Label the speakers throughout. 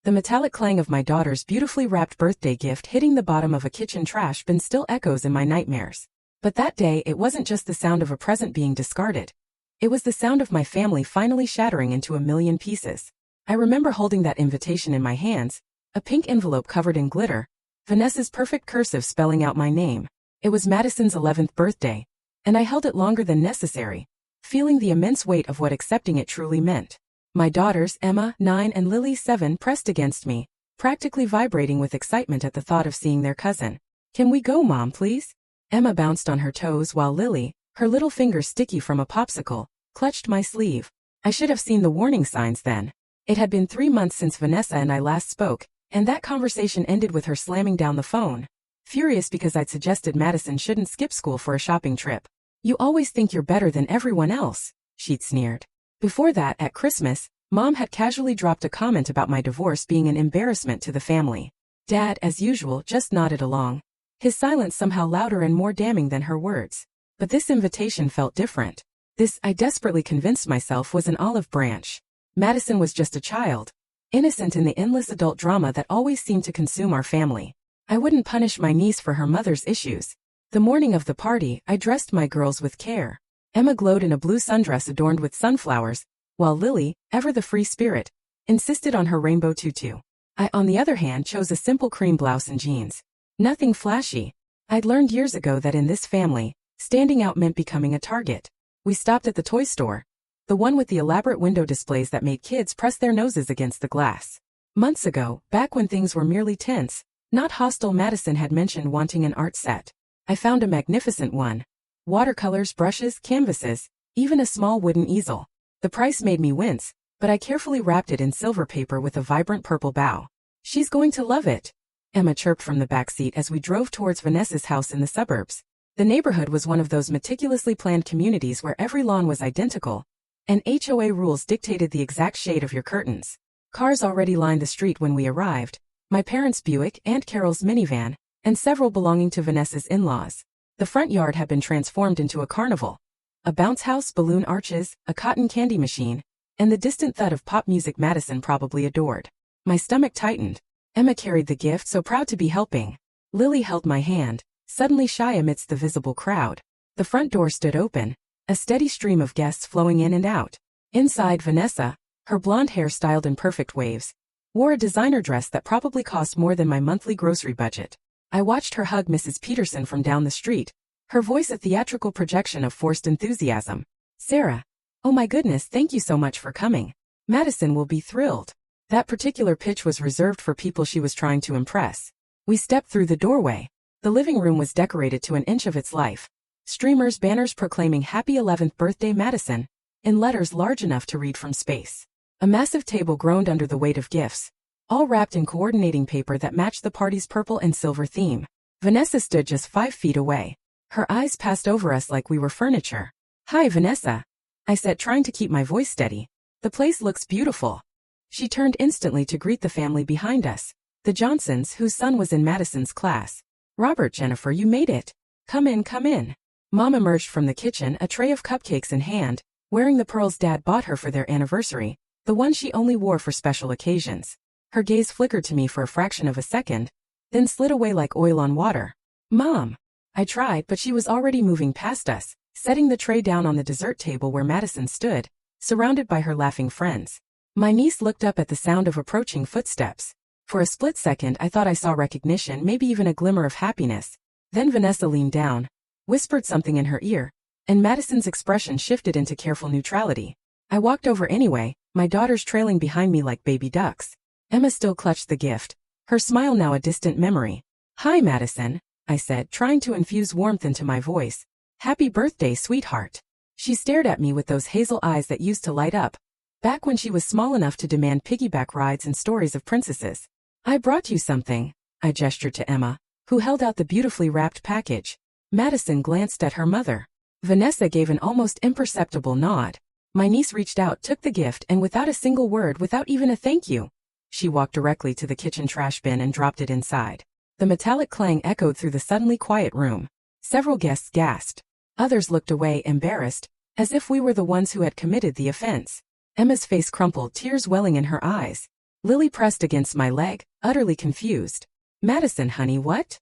Speaker 1: The metallic clang of my daughter's beautifully wrapped birthday gift hitting the bottom of a kitchen trash bin still echoes in my nightmares. But that day it wasn't just the sound of a present being discarded. It was the sound of my family finally shattering into a million pieces. I remember holding that invitation in my hands, a pink envelope covered in glitter, Vanessa's perfect cursive spelling out my name. It was Madison's 11th birthday, and I held it longer than necessary, feeling the immense weight of what accepting it truly meant. My daughters, Emma, 9, and Lily, 7, pressed against me, practically vibrating with excitement at the thought of seeing their cousin. "Can we go, Mom, please?" Emma bounced on her toes while Lily, her little fingers sticky from a popsicle, clutched my sleeve. I should have seen the warning signs then. It had been 3 months since Vanessa and I last spoke, and that conversation ended with her slamming down the phone, furious because I'd suggested Madison shouldn't skip school for a shopping trip. "You always think you're better than everyone else," she'd sneered. Before that, at Christmas, Mom had casually dropped a comment about my divorce being an embarrassment to the family. Dad, as usual, just nodded along, his silence somehow louder and more damning than her words. But this invitation felt different. This, I desperately convinced myself, was an olive branch. Madison was just a child, innocent in the endless adult drama that always seemed to consume our family. I wouldn't punish my niece for her mother's issues. The morning of the party, I dressed my girls with care. Emma glowed in a blue sundress adorned with sunflowers, while Lily, ever the free spirit, insisted on her rainbow tutu. I, on the other hand, chose a simple cream blouse and jeans. Nothing flashy. I'd learned years ago that in this family, standing out meant becoming a target. We stopped at the toy store, the one with the elaborate window displays that made kids press their noses against the glass. Months ago, back when things were merely tense, not hostile, Madison had mentioned wanting an art set. I found a magnificent one. Watercolors, brushes, canvases, even a small wooden easel. The price made me wince, but I carefully wrapped it in silver paper with a vibrant purple bow. "She's going to love it," Emma chirped from the back seat as we drove towards Vanessa's house in the suburbs. The neighborhood was one of those meticulously planned communities where every lawn was identical, and HOA rules dictated the exact shade of your curtains. Cars already lined the street when we arrived, my parents' Buick, Aunt Carol's minivan, and several belonging to Vanessa's in-laws. The front yard had been transformed into a carnival. A bounce house, balloon arches, a cotton candy machine, and the distant thud of pop music Madison probably adored. My stomach tightened. Emma carried the gift, so proud to be helping. Lily held my hand, suddenly shy amidst the visible crowd. The front door stood open, a steady stream of guests flowing in and out. Inside, Vanessa, her blonde hair styled in perfect waves, wore a designer dress that probably cost more than my monthly grocery budget. I watched her hug Mrs. Peterson from down the street, her voice a theatrical projection of forced enthusiasm. "Sarah, oh my goodness, thank you so much for coming. Madison will be thrilled." That particular pitch was reserved for people she was trying to impress. We stepped through the doorway. The living room was decorated to an inch of its life. Streamers, banners proclaiming "Happy 11th Birthday, Madison," in letters large enough to read from space. A massive table groaned under the weight of gifts, all wrapped in coordinating paper that matched the party's purple and silver theme. Vanessa stood just 5 feet away. Her eyes passed over us like we were furniture. "Hi, Vanessa," I said, trying to keep my voice steady. "The place looks beautiful." She turned instantly to greet the family behind us, the Johnsons, whose son was in Madison's class. "Robert, Jennifer, you made it. Come in, come in." Mom emerged from the kitchen, a tray of cupcakes in hand, wearing the pearls Dad bought her for their anniversary, the one she only wore for special occasions. Her gaze flickered to me for a fraction of a second, then slid away like oil on water. "Mom." I tried, but she was already moving past us, setting the tray down on the dessert table where Madison stood, surrounded by her laughing friends. My niece looked up at the sound of approaching footsteps. For a split second I thought I saw recognition, maybe even a glimmer of happiness. Then Vanessa leaned down, whispered something in her ear, and Madison's expression shifted into careful neutrality. I walked over anyway, my daughters trailing behind me like baby ducks. Emma still clutched the gift, her smile now a distant memory. "Hi, Madison," I said, trying to infuse warmth into my voice. "Happy birthday, sweetheart." She stared at me with those hazel eyes that used to light up, back when she was small enough to demand piggyback rides and stories of princesses. "I brought you something," I gestured to Emma, who held out the beautifully wrapped package. Madison glanced at her mother. Vanessa gave an almost imperceptible nod. My niece reached out, took the gift, and without a single word, without even a thank you, she walked directly to the kitchen trash bin and dropped it inside. The metallic clang echoed through the suddenly quiet room. Several guests gasped. Others looked away, embarrassed, as if we were the ones who had committed the offense. Emma's face crumpled, tears welling in her eyes. Lily pressed against my leg, utterly confused. Madison, honey, what?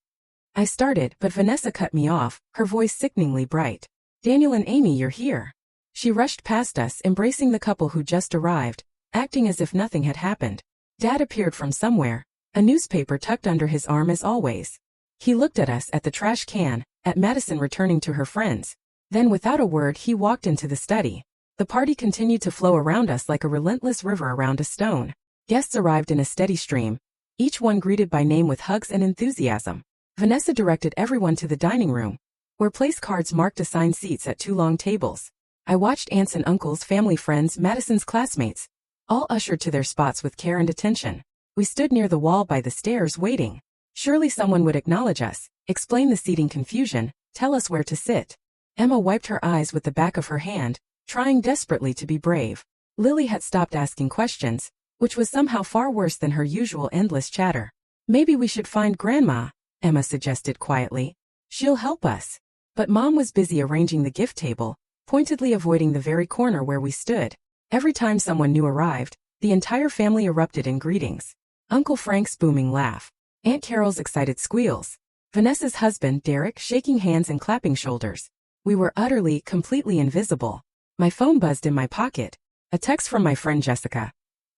Speaker 1: I started, but Vanessa cut me off, her voice sickeningly bright. Daniel and Amy, you're here. She rushed past us, embracing the couple who just arrived, acting as if nothing had happened. Dad appeared from somewhere, a newspaper tucked under his arm as always. He looked at us, at the trash can, at Madison returning to her friends. Then without a word he walked into the study. The party continued to flow around us like a relentless river around a stone. Guests arrived in a steady stream, each one greeted by name with hugs and enthusiasm. Vanessa directed everyone to the dining room, where place cards marked assigned seats at 2 long tables. I watched aunts and uncles, family friends, Madison's classmates, all ushered to their spots with care and attention. We stood near the wall by the stairs waiting. Surely someone would acknowledge us, explain the seating confusion, tell us where to sit. Emma wiped her eyes with the back of her hand, trying desperately to be brave. Lily had stopped asking questions, which was somehow far worse than her usual endless chatter. Maybe we should find Grandma, Emma suggested quietly. She'll help us. But Mom was busy arranging the gift table, pointedly avoiding the very corner where we stood. Every time someone new arrived, the entire family erupted in greetings. Uncle Frank's booming laugh, Aunt Carol's excited squeals, Vanessa's husband, Derek, shaking hands and clapping shoulders. We were utterly, completely invisible. My phone buzzed in my pocket. A text from my friend Jessica.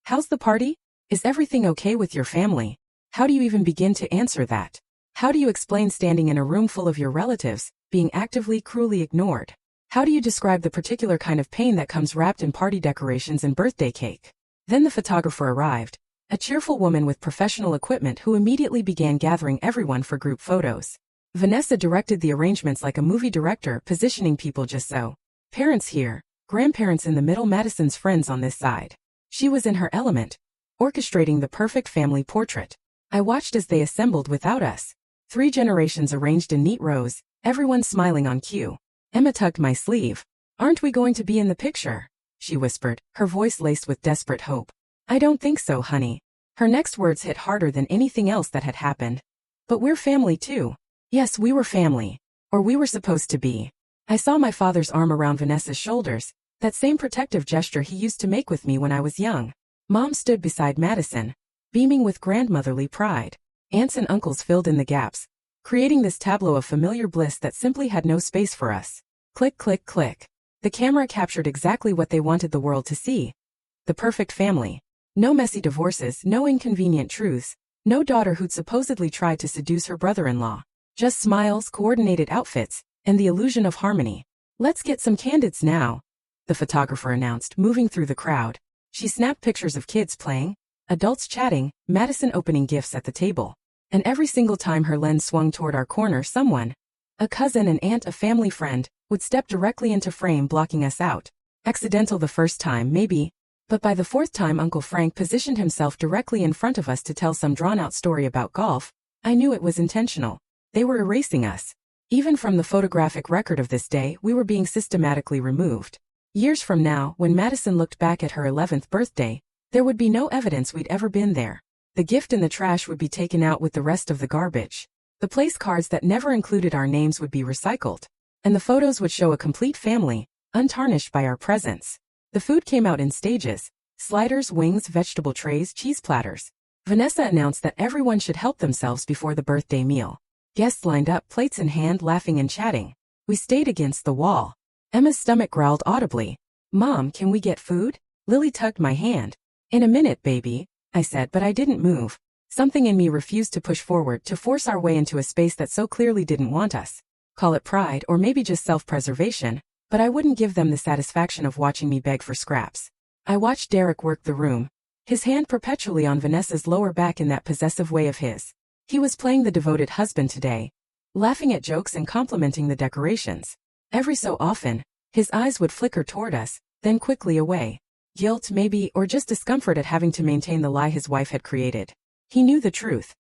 Speaker 1: How's the party? Is everything okay with your family? How do you even begin to answer that? How do you explain standing in a room full of your relatives, being actively, cruelly ignored? How do you describe the particular kind of pain that comes wrapped in party decorations and birthday cake? Then the photographer arrived, a cheerful woman with professional equipment who immediately began gathering everyone for group photos. Vanessa directed the arrangements like a movie director, positioning people just so. Parents here, grandparents in the middle, Madison's friends on this side. She was in her element, orchestrating the perfect family portrait. I watched as they assembled without us. 3 generations arranged in neat rows, everyone smiling on cue. Emma tugged my sleeve. Aren't we going to be in the picture? She whispered, her voice laced with desperate hope. I don't think so, honey. Her next words hit harder than anything else that had happened. But we're family too. Yes, we were family. Or we were supposed to be. I saw my father's arm around Vanessa's shoulders, that same protective gesture he used to make with me when I was young. Mom stood beside Madison, beaming with grandmotherly pride. Aunts and uncles filled in the gaps, creating this tableau of familiar bliss that simply had no space for us. Click, click, click. The camera captured exactly what they wanted the world to see. The perfect family. No messy divorces, no inconvenient truths, no daughter who'd supposedly tried to seduce her brother-in-law. Just smiles, coordinated outfits, and the illusion of harmony. Let's get some candids now, the photographer announced, moving through the crowd. She snapped pictures of kids playing, adults chatting, Madison opening gifts at the table. And every single time her lens swung toward our corner, someone, a cousin, an aunt, a family friend, would step directly into frame, blocking us out. Accidental the first time, maybe, but by the 4th time Uncle Frank positioned himself directly in front of us to tell some drawn-out story about golf, I knew it was intentional. They were erasing us. Even from the photographic record of this day, we were being systematically removed. Years from now, when Madison looked back at her 11th birthday, there would be no evidence we'd ever been there. The gift in the trash would be taken out with the rest of the garbage. The place cards that never included our names would be recycled. And the photos would show a complete family, untarnished by our presence. The food came out in stages: sliders, wings, vegetable trays, cheese platters. Vanessa announced that everyone should help themselves before the birthday meal. Guests lined up, plates in hand, laughing and chatting. We stayed against the wall. Emma's stomach growled audibly. Mom, can we get food? Lily tugged my hand. In a minute, baby, I said, but I didn't move. Something in me refused to push forward, to force our way into a space that so clearly didn't want us. Call it pride or maybe just self-preservation, but I wouldn't give them the satisfaction of watching me beg for scraps. I watched Derek work the room, his hand perpetually on Vanessa's lower back in that possessive way of his. He was playing the devoted husband today, laughing at jokes and complimenting the decorations. Every so often, his eyes would flicker toward us, then quickly away. Guilt, maybe, or just discomfort at having to maintain the lie his wife had created. He knew the truth.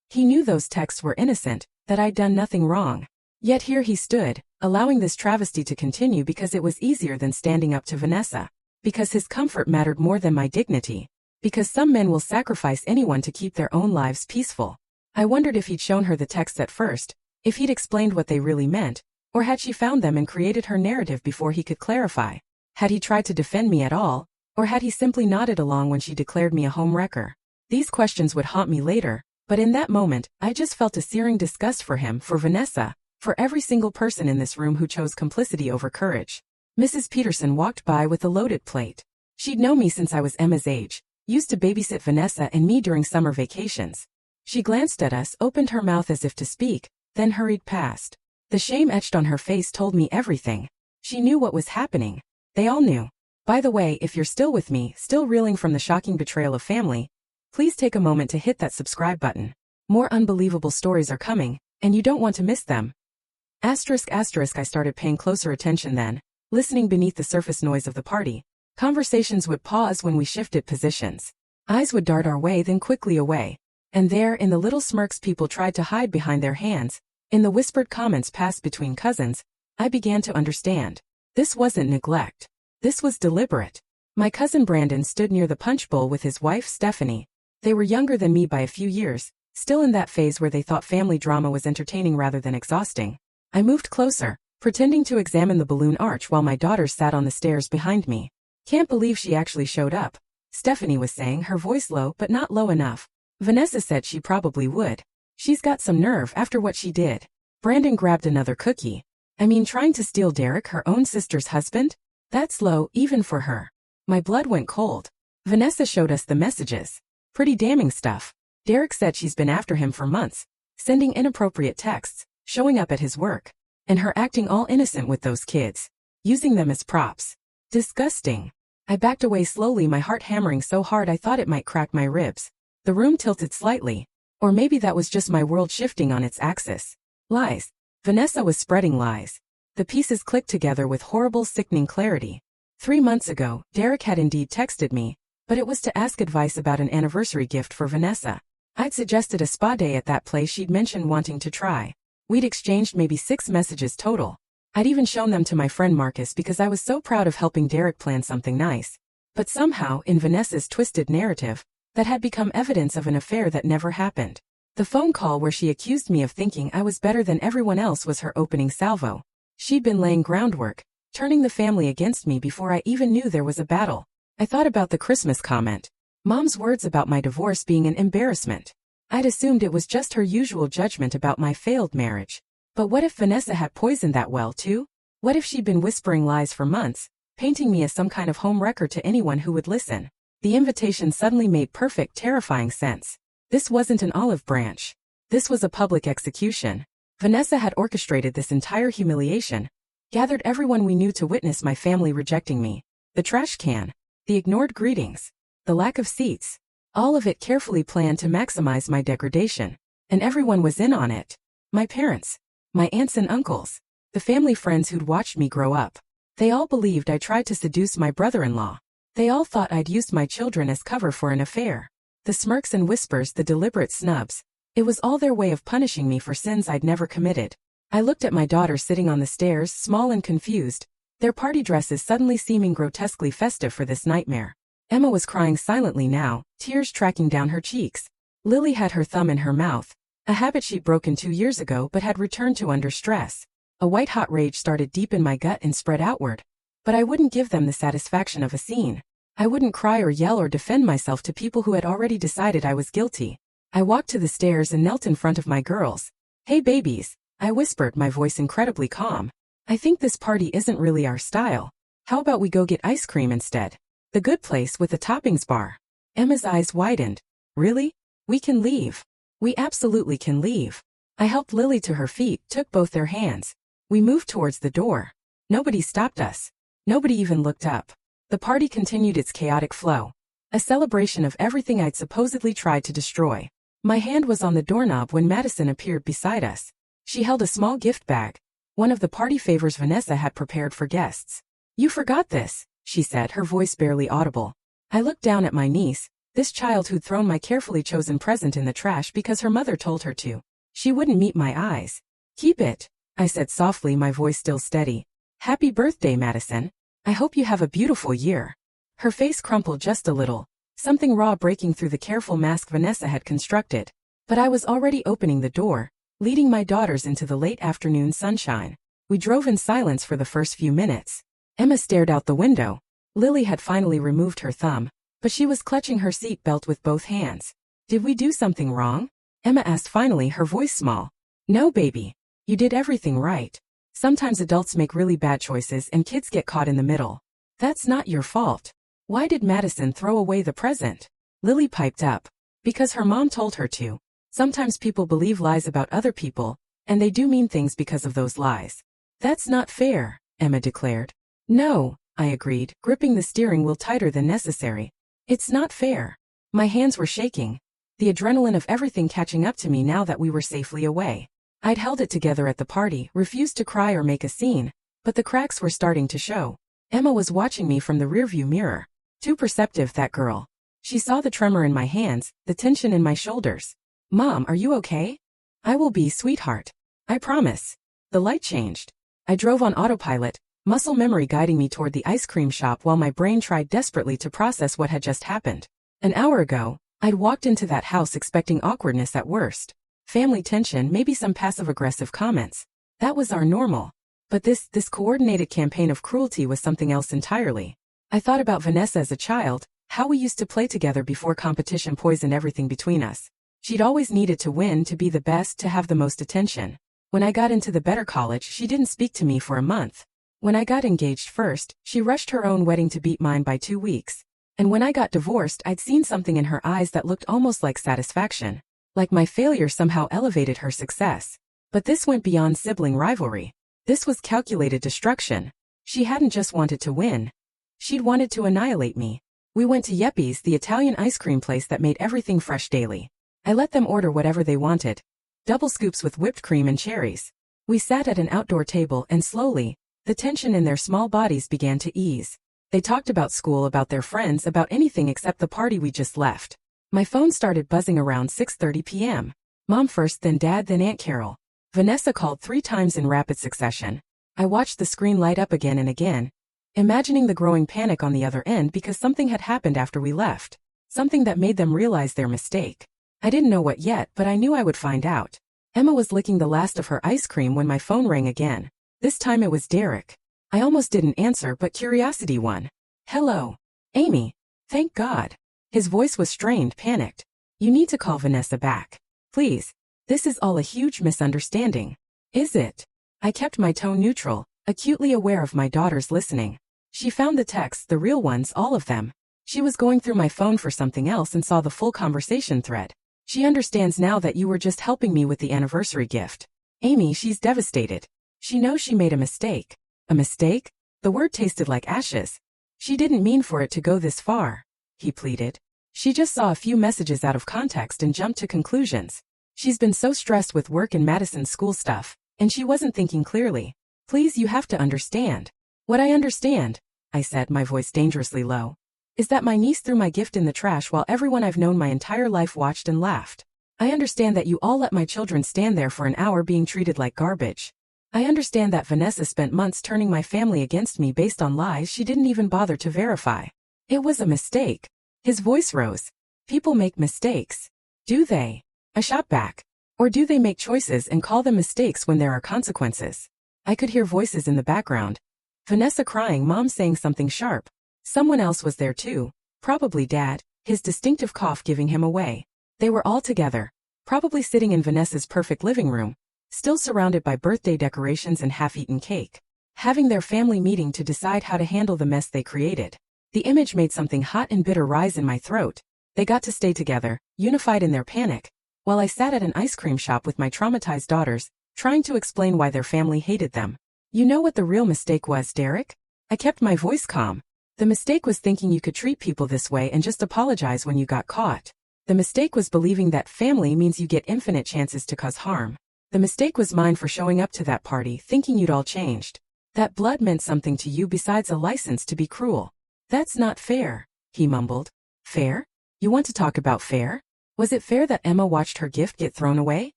Speaker 1: He knew those texts were innocent, that I'd done nothing wrong. Yet here he stood, allowing this travesty to continue because it was easier than standing up to Vanessa. Because his comfort mattered more than my dignity. Because some men will sacrifice anyone to keep their own lives peaceful. I wondered if he'd shown her the texts at first, if he'd explained what they really meant, or had she found them and created her narrative before he could clarify? Had he tried to defend me at all, or had he simply nodded along when she declared me a home wrecker? These questions would haunt me later, but in that moment, I just felt a searing disgust for him, for Vanessa, for every single person in this room who chose complicity over courage. Mrs. Peterson walked by with a loaded plate. She'd known me since I was Emma's age, used to babysit Vanessa and me during summer vacations. She glanced at us, opened her mouth as if to speak, then hurried past. The shame etched on her face told me everything. She knew what was happening. They all knew. By the way, if you're still with me, still reeling from the shocking betrayal of family, please take a moment to hit that subscribe button. More unbelievable stories are coming, and you don't want to miss them. ****, I started paying closer attention then, listening beneath the surface noise of the party. Conversations would pause when we shifted positions. Eyes would dart our way then quickly away. And there, in the little smirks people tried to hide behind their hands, in the whispered comments passed between cousins, I began to understand. This wasn't neglect. This was deliberate. My cousin Brandon stood near the punch bowl with his wife Stephanie. They were younger than me by a few years, still in that phase where they thought family drama was entertaining rather than exhausting. I moved closer, pretending to examine the balloon arch while my daughter sat on the stairs behind me. Can't believe she actually showed up, Stephanie was saying, her voice low but not low enough. Vanessa said she probably would. She's got some nerve after what she did. Brandon grabbed another cookie. I mean, trying to steal Derek, her own sister's husband? That's low, even for her. My blood went cold. Vanessa showed us the messages. Pretty damning stuff. Derek said she's been after him for months, sending inappropriate texts, showing up at his work, and her acting all innocent with those kids, using them as props. Disgusting. I backed away slowly, my heart hammering so hard I thought it might crack my ribs. The room tilted slightly, or maybe that was just my world shifting on its axis. Lies. Vanessa was spreading lies. The pieces clicked together with horrible, sickening clarity. 3 months ago, Derek had indeed texted me, but it was to ask advice about an anniversary gift for Vanessa. I'd suggested a spa day at that place she'd mentioned wanting to try. We'd exchanged maybe 6 messages total. I'd even shown them to my friend Marcus because I was so proud of helping Derek plan something nice. But somehow, in Vanessa's twisted narrative, that had become evidence of an affair that never happened. The phone call where she accused me of thinking I was better than everyone else was her opening salvo. She'd been laying groundwork, turning the family against me before I even knew there was a battle. I thought about the Christmas comment. Mom's words about my divorce being an embarrassment. I'd assumed it was just her usual judgment about my failed marriage. But what if Vanessa had poisoned that well too? What if she'd been whispering lies for months, painting me as some kind of home wrecker to anyone who would listen? The invitation suddenly made perfect, terrifying sense. This wasn't an olive branch. This was a public execution. Vanessa had orchestrated this entire humiliation, gathered everyone we knew to witness my family rejecting me. The trash can, the ignored greetings, the lack of seats, all of it carefully planned to maximize my degradation. And everyone was in on it. My parents, my aunts and uncles, the family friends who'd watched me grow up. They all believed I tried to seduce my brother-in-law. They all thought I'd used my children as cover for an affair. The smirks and whispers, the deliberate snubs. It was all their way of punishing me for sins I'd never committed. I looked at my daughter sitting on the stairs, small and confused, their party dresses suddenly seeming grotesquely festive for this nightmare. Emma was crying silently now, tears tracking down her cheeks. Lily had her thumb in her mouth, a habit she'd broken 2 years ago but had returned to under stress. A white-hot rage started deep in my gut and spread outward. But I wouldn't give them the satisfaction of a scene. I wouldn't cry or yell or defend myself to people who had already decided I was guilty. I walked to the stairs and knelt in front of my girls. "Hey babies," I whispered, my voice incredibly calm. "I think this party isn't really our style. How about we go get ice cream instead? The good place with the toppings bar." Emma's eyes widened. "Really? We can leave. We absolutely can leave." I helped Lily to her feet, took both their hands. We moved towards the door. Nobody stopped us. Nobody even looked up. The party continued its chaotic flow. A celebration of everything I'd supposedly tried to destroy. My hand was on the doorknob when Madison appeared beside us. She held a small gift bag, one of the party favors Vanessa had prepared for guests. "You forgot this," she said, her voice barely audible. I looked down at my niece, this child who'd thrown my carefully chosen present in the trash because her mother told her to. She wouldn't meet my eyes. "Keep it," I said softly, my voice still steady. "Happy birthday, Madison. I hope you have a beautiful year." Her face crumpled just a little, something raw breaking through the careful mask Vanessa had constructed. But I was already opening the door, leading my daughters into the late afternoon sunshine. We drove in silence for the first few minutes. Emma stared out the window. Lily had finally removed her thumb, but she was clutching her seat belt with both hands. Did we do something wrong? Emma asked finally, her voice small. No, baby. You did everything right. Sometimes adults make really bad choices and kids get caught in the middle. That's not your fault. Why did Madison throw away the present? Lily piped up. Because her mom told her to. Sometimes people believe lies about other people, and they do mean things because of those lies. That's not fair, Emma declared. No, I agreed, gripping the steering wheel tighter than necessary. It's not fair. My hands were shaking, the adrenaline of everything catching up to me now that we were safely away. I'd held it together at the party, refused to cry or make a scene, but the cracks were starting to show. Emma was watching me from the rearview mirror. Too perceptive, that girl. She saw the tremor in my hands, the tension in my shoulders. Mom, are you okay? I will be, sweetheart. I promise. The light changed. I drove on autopilot, muscle memory guiding me toward the ice cream shop while my brain tried desperately to process what had just happened. An hour ago, I'd walked into that house expecting awkwardness at worst. Family tension, maybe some passive-aggressive comments. That was our normal. But this coordinated campaign of cruelty was something else entirely. I thought about Vanessa as a child, how we used to play together before competition poisoned everything between us. She'd always needed to win, to be the best, to have the most attention. When I got into the better college, she didn't speak to me for a month. When I got engaged first, she rushed her own wedding to beat mine by 2 weeks. And when I got divorced, I'd seen something in her eyes that looked almost like satisfaction. Like my failure somehow elevated her success. But this went beyond sibling rivalry. This was calculated destruction. She hadn't just wanted to win. She'd wanted to annihilate me. We went to Yeppies, the Italian ice cream place that made everything fresh daily. I let them order whatever they wanted. Double scoops with whipped cream and cherries. We sat at an outdoor table and slowly, the tension in their small bodies began to ease. They talked about school, about their friends, about anything except the party we just left. My phone started buzzing around 6:30 p.m. Mom first, then Dad, then Aunt Carol. Vanessa called 3 times in rapid succession. I watched the screen light up again and again, imagining the growing panic on the other end because something had happened after we left. Something that made them realize their mistake. I didn't know what yet, but I knew I would find out. Emma was licking the last of her ice cream when my phone rang again. This time it was Derek. I almost didn't answer, but curiosity won. Hello. Amy. Thank God. His voice was strained, panicked. You need to call Vanessa back. Please. This is all a huge misunderstanding. Is it? I kept my tone neutral, acutely aware of my daughter's listening. She found the texts, the real ones, all of them. She was going through my phone for something else and saw the full conversation thread. She understands now that you were just helping me with the anniversary gift. Amy, she's devastated. She knows she made a mistake. A mistake? The word tasted like ashes. She didn't mean for it to go this far, he pleaded. She just saw a few messages out of context and jumped to conclusions. She's been so stressed with work and Madison's school stuff, and she wasn't thinking clearly. Please, you have to understand. What I understand, I said, my voice dangerously low, is that my niece threw my gift in the trash while everyone I've known my entire life watched and laughed. I understand that you all let my children stand there for an hour being treated like garbage. I understand that Vanessa spent months turning my family against me based on lies she didn't even bother to verify. It was a mistake. His voice rose. People make mistakes. Do they? I shot back. Or do they make choices and call them mistakes when there are consequences? I could hear voices in the background. Vanessa crying, Mom saying something sharp. Someone else was there too, probably Dad, his distinctive cough giving him away. They were all together, probably sitting in Vanessa's perfect living room, still surrounded by birthday decorations and half-eaten cake, having their family meeting to decide how to handle the mess they created. The image made something hot and bitter rise in my throat. They got to stay together, unified in their panic, while I sat at an ice cream shop with my traumatized daughters, trying to explain why their family hated them. You know what the real mistake was, Derek? I kept my voice calm. The mistake was thinking you could treat people this way and just apologize when you got caught. The mistake was believing that family means you get infinite chances to cause harm. The mistake was mine for showing up to that party thinking you'd all changed. That blood meant something to you besides a license to be cruel. That's not fair, he mumbled. Fair? You want to talk about fair? Was it fair that Emma watched her gift get thrown away?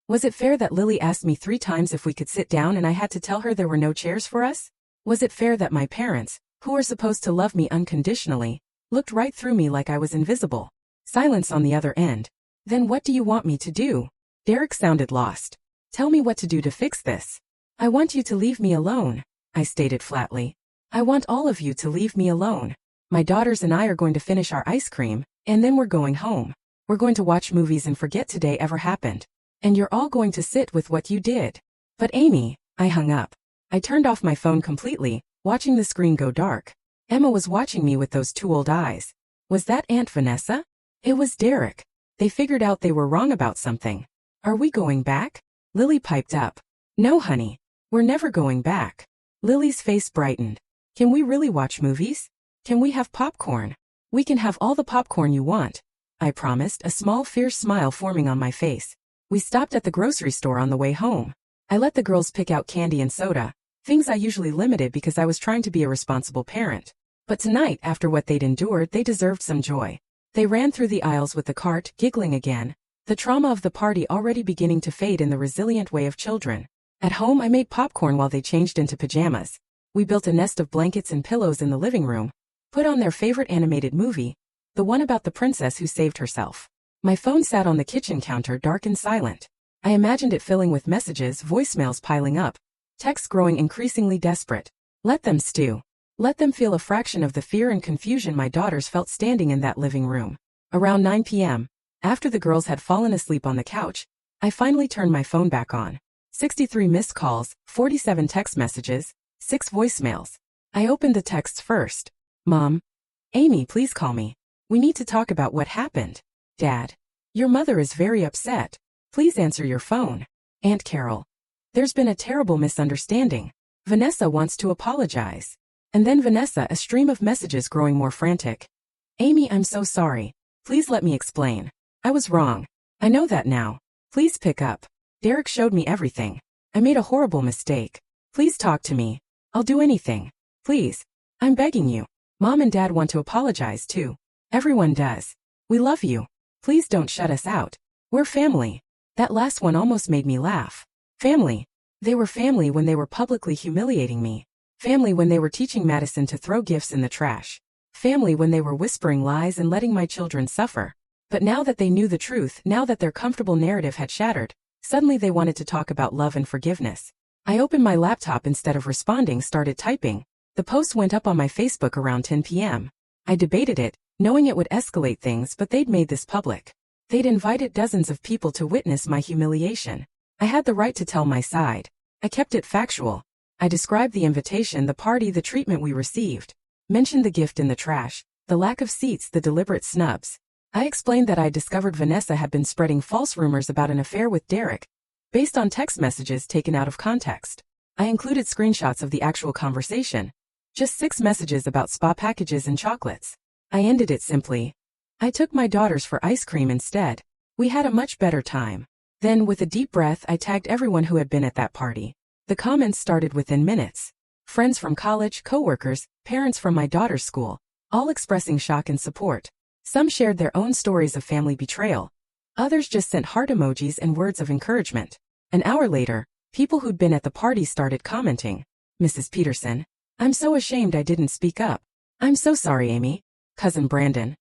Speaker 1: Was it fair that Lily asked me 3 times if we could sit down and I had to tell her there were no chairs for us? Was it fair that my parents, who were supposed to love me unconditionally, looked right through me like I was invisible? Silence on the other end. Then what do you want me to do? Derek sounded lost. Tell me what to do to fix this. I want you to leave me alone, I stated flatly. I want all of you to leave me alone. My daughters and I are going to finish our ice cream, and then we're going home. We're going to watch movies and forget today ever happened. And you're all going to sit with what you did. But Amy, I hung up. I turned off my phone completely, watching the screen go dark. Emma was watching me with those two old eyes. Was that Aunt Vanessa? It was Derek. They figured out they were wrong about something. Are we going back? Lily piped up. No, honey. We're never going back. Lily's face brightened. Can we really watch movies? Can we have popcorn? We can have all the popcorn you want, I promised, a small fierce smile forming on my face. We stopped at the grocery store on the way home. I let the girls pick out candy and soda, things I usually limited because I was trying to be a responsible parent. But tonight, after what they'd endured, they deserved some joy. They ran through the aisles with the cart, giggling again, the trauma of the party already beginning to fade in the resilient way of children. At home, I made popcorn while they changed into pajamas. We built a nest of blankets and pillows in the living room, put on their favorite animated movie, the one about the princess who saved herself. My phone sat on the kitchen counter, dark and silent. I imagined it filling with messages, voicemails piling up, texts growing increasingly desperate. Let them stew. Let them feel a fraction of the fear and confusion my daughters felt standing in that living room. Around 9 p.m., after the girls had fallen asleep on the couch, I finally turned my phone back on. 63 missed calls, 47 text messages, 6 voicemails. I opened the texts first. Mom. Amy, please call me. We need to talk about what happened. Dad. Your mother is very upset. Please answer your phone. Aunt Carol. There's been a terrible misunderstanding. Vanessa wants to apologize. And then Vanessa, a stream of messages growing more frantic. Amy, I'm so sorry. Please let me explain. I was wrong. I know that now. Please pick up. Derek showed me everything. I made a horrible mistake. Please talk to me. I'll do anything. Please. I'm begging you. Mom and Dad want to apologize too. Everyone does. We love you. Please don't shut us out. We're family. That last one almost made me laugh. Family. They were family when they were publicly humiliating me. Family when they were teaching Madison to throw gifts in the trash. Family when they were whispering lies and letting my children suffer. But now that they knew the truth, now that their comfortable narrative had shattered, suddenly they wanted to talk about love and forgiveness. I opened my laptop instead of responding, started typing. The post went up on my Facebook around 10 p.m. I debated it, knowing it would escalate things, but they'd made this public. They'd invited dozens of people to witness my humiliation. I had the right to tell my side. I kept it factual. I described the invitation, the party, the treatment we received. Mentioned the gift in the trash, the lack of seats, the deliberate snubs. I explained that I discovered Vanessa had been spreading false rumors about an affair with Derek, based on text messages taken out of context. I included screenshots of the actual conversation. Just 6 messages about spa packages and chocolates. I ended it simply. I took my daughters for ice cream instead. We had a much better time. Then, with a deep breath, I tagged everyone who had been at that party. The comments started within minutes. Friends from college, coworkers, parents from my daughter's school, all expressing shock and support. Some shared their own stories of family betrayal. Others just sent heart emojis and words of encouragement. An hour later, people who'd been at the party started commenting. Mrs. Peterson. I'm so ashamed I didn't speak up. I'm so sorry, Amy. Cousin Brandon.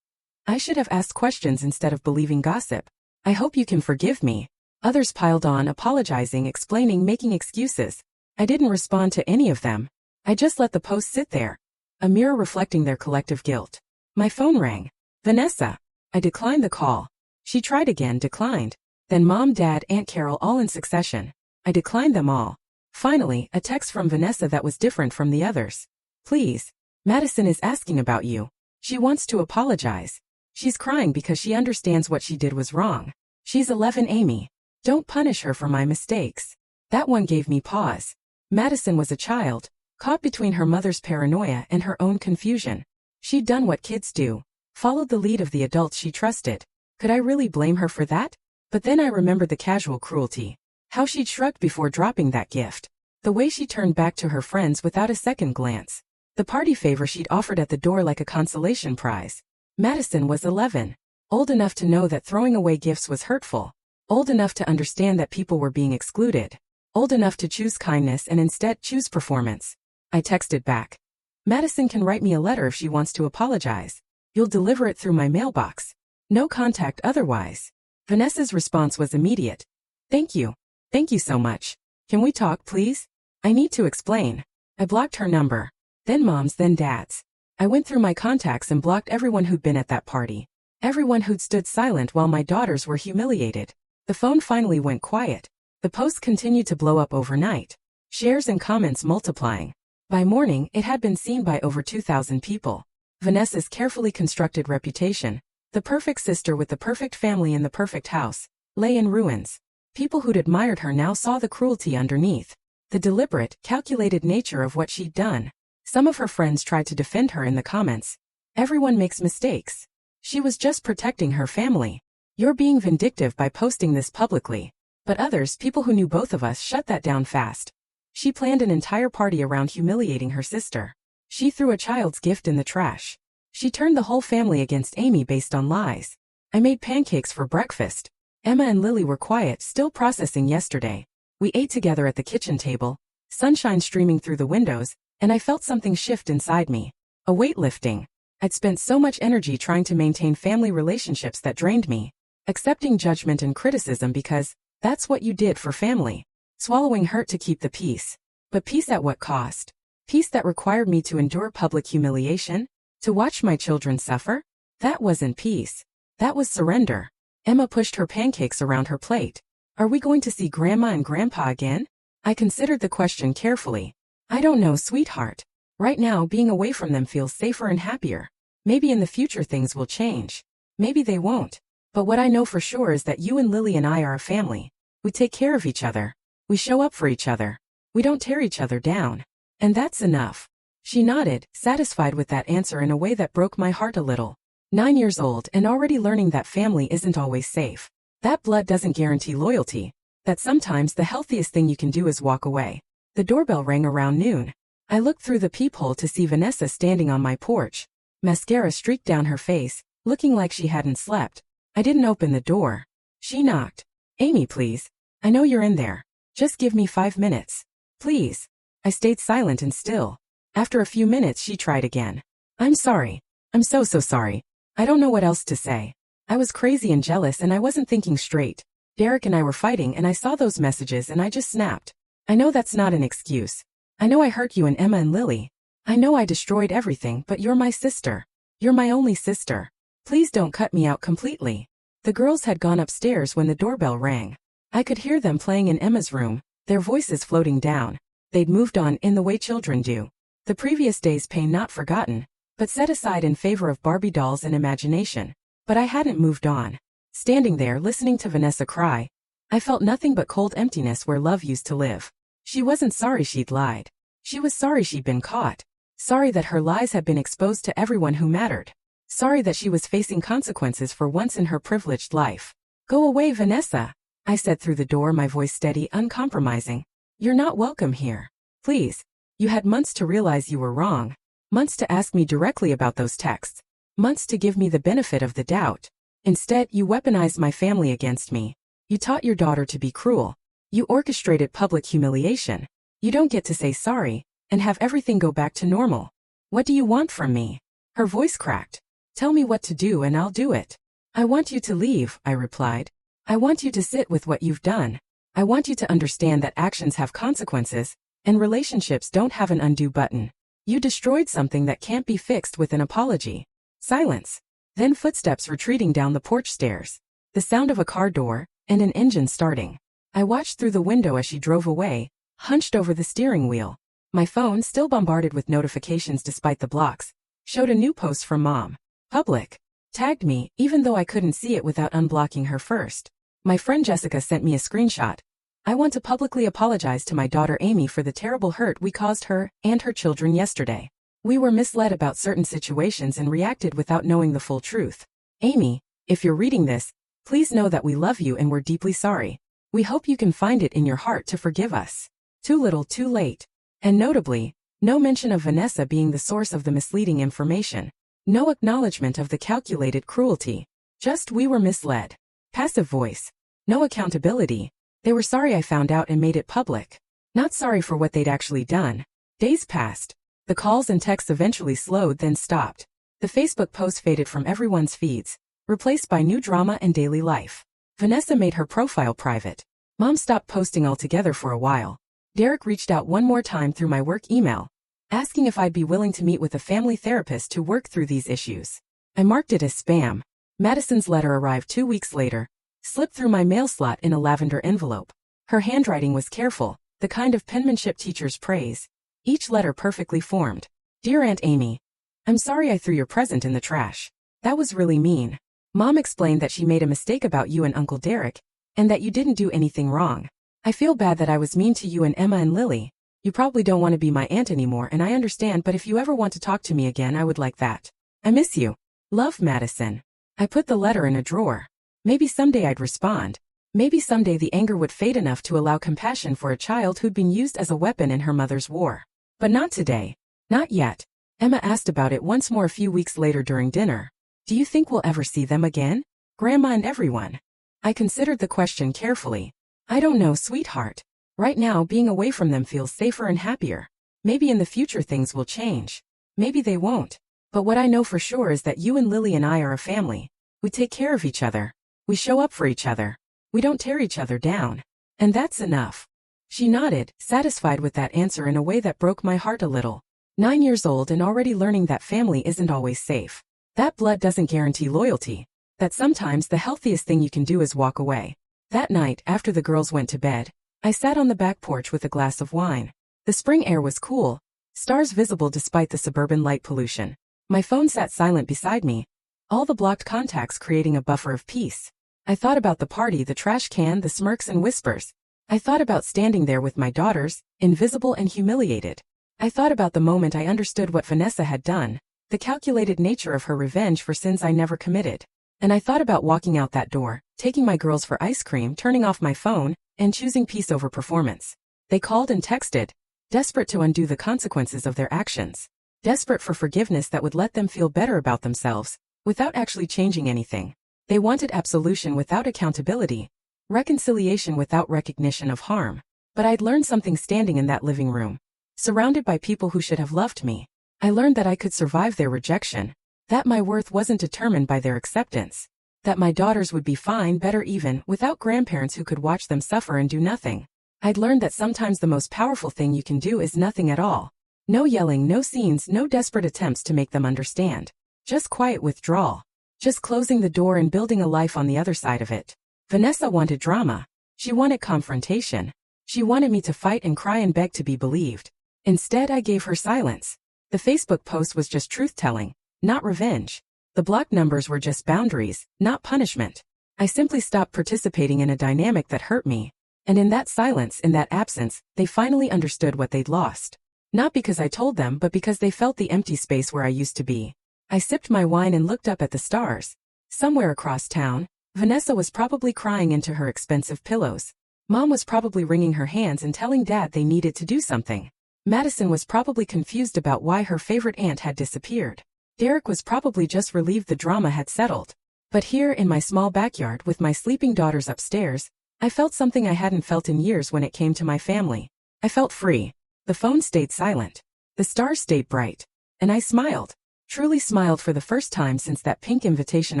Speaker 1: I should have asked questions instead of believing gossip. I hope you can forgive me. Others piled on, apologizing, explaining, making excuses. I didn't respond to any of them. I just let the post sit there. A mirror reflecting their collective guilt. My phone rang. Vanessa. I declined the call. She tried again, declined. Then Mom, Dad, Aunt Carol, all in succession. I declined them all. Finally, a text from Vanessa that was different from the others. Please. Madison is asking about you. She wants to apologize. She's crying because she understands what she did was wrong. She's 11, Amy. Don't punish her for my mistakes. That one gave me pause. Madison was a child, caught between her mother's paranoia and her own confusion. She'd done what kids do, followed the lead of the adults she trusted. Could I really blame her for that? But then I remembered the casual cruelty. How she'd shrugged before dropping that gift. The way she turned back to her friends without a second glance. The party favor she'd offered at the door like a consolation prize. Madison was 11. Old enough to know that throwing away gifts was hurtful. Old enough to understand that people were being excluded. Old enough to choose kindness and instead choose performance. I texted back. Madison can write me a letter if she wants to apologize. You'll deliver it through my mailbox. No contact otherwise. Vanessa's response was immediate. Thank you. Thank you so much. Can we talk, please? I need to explain. I blocked her number. Then Mom's, then Dad's. I went through my contacts and blocked everyone who'd been at that party. Everyone who'd stood silent while my daughters were humiliated. The phone finally went quiet. The post continued to blow up overnight. Shares and comments multiplying. By morning, it had been seen by over 2,000 people. Vanessa's carefully constructed reputation, the perfect sister with the perfect family in the perfect house, lay in ruins. People who'd admired her now saw the cruelty underneath, the deliberate, calculated nature of what she'd done. Some of her friends tried to defend her in the comments. Everyone makes mistakes. She was just protecting her family. You're being vindictive by posting this publicly. But others, people who knew both of us, shut that down fast. She planned an entire party around humiliating her sister. She threw a child's gift in the trash. She turned the whole family against Amy based on lies. I made pancakes for breakfast. Emma and Lily were quiet, still processing yesterday. We ate together at the kitchen table, sunshine streaming through the windows, and I felt something shift inside me. A weight lifting. I'd spent so much energy trying to maintain family relationships that drained me. Accepting judgment and criticism because that's what you did for family. Swallowing hurt to keep the peace. But peace at what cost? Peace that required me to endure public humiliation? To watch my children suffer? That wasn't peace. That was surrender. Emma pushed her pancakes around her plate. Are we going to see Grandma and Grandpa again? I considered the question carefully. I don't know, sweetheart. Right now, being away from them feels safer and happier. Maybe in the future things will change. Maybe they won't. But what I know for sure is that you and Lily and I are a family. We take care of each other. We show up for each other. We don't tear each other down. And that's enough. She nodded, satisfied with that answer in a way that broke my heart a little. 9 years old and already learning that family isn't always safe. That blood doesn't guarantee loyalty. That sometimes the healthiest thing you can do is walk away. The doorbell rang around noon. I looked through the peephole to see Vanessa standing on my porch. Mascara streaked down her face, looking like she hadn't slept. I didn't open the door. She knocked. Amy, please. I know you're in there. Just give me 5 minutes. Please. I stayed silent and still. After a few minutes she tried again. I'm sorry. I'm so sorry. I don't know what else to say. I was crazy and jealous and I wasn't thinking straight. Derek and I were fighting and I saw those messages and I just snapped. I know that's not an excuse. I know I hurt you and Emma and Lily. I know I destroyed everything, but you're my sister. You're my only sister. Please don't cut me out completely. The girls had gone upstairs when the doorbell rang. I could hear them playing in Emma's room, their voices floating down. They'd moved on in the way children do. The previous day's pain not forgotten, but set aside in favor of Barbie dolls and imagination. But I hadn't moved on. Standing there listening to Vanessa cry, I felt nothing but cold emptiness where love used to live. She wasn't sorry she'd lied. She was sorry she'd been caught. Sorry that her lies had been exposed to everyone who mattered. Sorry that she was facing consequences for once in her privileged life. Go away, Vanessa, I said through the door, my voice steady, uncompromising. You're not welcome here. Please. You had months to realize you were wrong. Months to ask me directly about those texts. Months to give me the benefit of the doubt. Instead, you weaponized my family against me. You taught your daughter to be cruel. You orchestrated public humiliation. You don't get to say sorry and have everything go back to normal. What do you want from me? Her voice cracked. Tell me what to do and I'll do it. I want you to leave, I replied. I want you to sit with what you've done. I want you to understand that actions have consequences, and relationships don't have an undo button. You destroyed something that can't be fixed with an apology. Silence. Then footsteps retreating down the porch stairs. The sound of a car door, and an engine starting. I watched through the window as she drove away, hunched over the steering wheel. My phone, still bombarded with notifications despite the blocks, showed a new post from Mom. Public. Tagged me, even though I couldn't see it without unblocking her first. My friend Jessica sent me a screenshot. I want to publicly apologize to my daughter Amy for the terrible hurt we caused her and her children yesterday. We were misled about certain situations and reacted without knowing the full truth. Amy, if you're reading this, please know that we love you and we're deeply sorry. We hope you can find it in your heart to forgive us. Too little, too late. And notably, no mention of Vanessa being the source of the misleading information. No acknowledgement of the calculated cruelty. Just we were misled. Passive voice. No accountability. They were sorry I found out and made it public. Not sorry for what they'd actually done. Days passed. The calls and texts eventually slowed, then stopped. The Facebook post faded from everyone's feeds, replaced by new drama and daily life. Vanessa made her profile private. Mom stopped posting altogether for a while. Derek reached out one more time through my work email, asking if I'd be willing to meet with a family therapist to work through these issues. I marked it as spam. Madison's letter arrived 2 weeks later, slipped through my mail slot in a lavender envelope. Her handwriting was careful, the kind of penmanship teachers praise. Each letter perfectly formed. Dear Aunt Amy, I'm sorry I threw your present in the trash. That was really mean. Mom explained that she made a mistake about you and Uncle Derek, and that you didn't do anything wrong. I feel bad that I was mean to you and Emma and Lily. You probably don't want to be my aunt anymore, and I understand, but if you ever want to talk to me again, I would like that. I miss you. Love, Madison. I put the letter in a drawer. Maybe someday I'd respond. Maybe someday the anger would fade enough to allow compassion for a child who'd been used as a weapon in her mother's war. But not today. Not yet. Emma asked about it once more a few weeks later during dinner. Do you think we'll ever see them again? Grandma and everyone. I considered the question carefully. I don't know, sweetheart. Right now, being away from them feels safer and happier. Maybe in the future things will change. Maybe they won't. But what I know for sure is that you and Lily and I are a family. We take care of each other. We show up for each other. We don't tear each other down. And that's enough. She nodded, satisfied with that answer in a way that broke my heart a little. 9 years old and already learning that family isn't always safe. That blood doesn't guarantee loyalty. That sometimes the healthiest thing you can do is walk away. That night, after the girls went to bed, I sat on the back porch with a glass of wine. The spring air was cool, stars visible despite the suburban light pollution. My phone sat silent beside me, all the blocked contacts creating a buffer of peace. I thought about the party, the trash can, the smirks and whispers. I thought about standing there with my daughters, invisible and humiliated. I thought about the moment I understood what Vanessa had done, the calculated nature of her revenge for sins I never committed. And I thought about walking out that door, taking my girls for ice cream, turning off my phone, and choosing peace over performance. They called and texted, desperate to undo the consequences of their actions, desperate for forgiveness that would let them feel better about themselves, without actually changing anything. They wanted absolution without accountability, reconciliation without recognition of harm. But I'd learned something standing in that living room, surrounded by people who should have loved me. I learned that I could survive their rejection, that my worth wasn't determined by their acceptance, that my daughters would be fine, better even, without grandparents who could watch them suffer and do nothing. I'd learned that sometimes the most powerful thing you can do is nothing at all. No yelling, no scenes, no desperate attempts to make them understand. Just quiet withdrawal. Just closing the door and building a life on the other side of it. Vanessa wanted drama. She wanted confrontation. She wanted me to fight and cry and beg to be believed. Instead, I gave her silence. The Facebook post was just truth-telling, not revenge. The blocked numbers were just boundaries, not punishment. I simply stopped participating in a dynamic that hurt me. And in that silence, in that absence, they finally understood what they'd lost. Not because I told them, but because they felt the empty space where I used to be. I sipped my wine and looked up at the stars. Somewhere across town, Vanessa was probably crying into her expensive pillows. Mom was probably wringing her hands and telling Dad they needed to do something. Madison was probably confused about why her favorite aunt had disappeared. Derek was probably just relieved the drama had settled. But here in my small backyard with my sleeping daughters upstairs, I felt something I hadn't felt in years when it came to my family. I felt free. The phone stayed silent. The stars stayed bright. And I smiled. Truly smiled for the first time since that pink invitation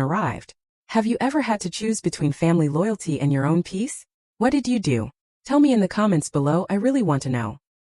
Speaker 1: arrived. Have you ever had to choose between family loyalty and your own peace? What did you do? Tell me in the comments below, I really want to know.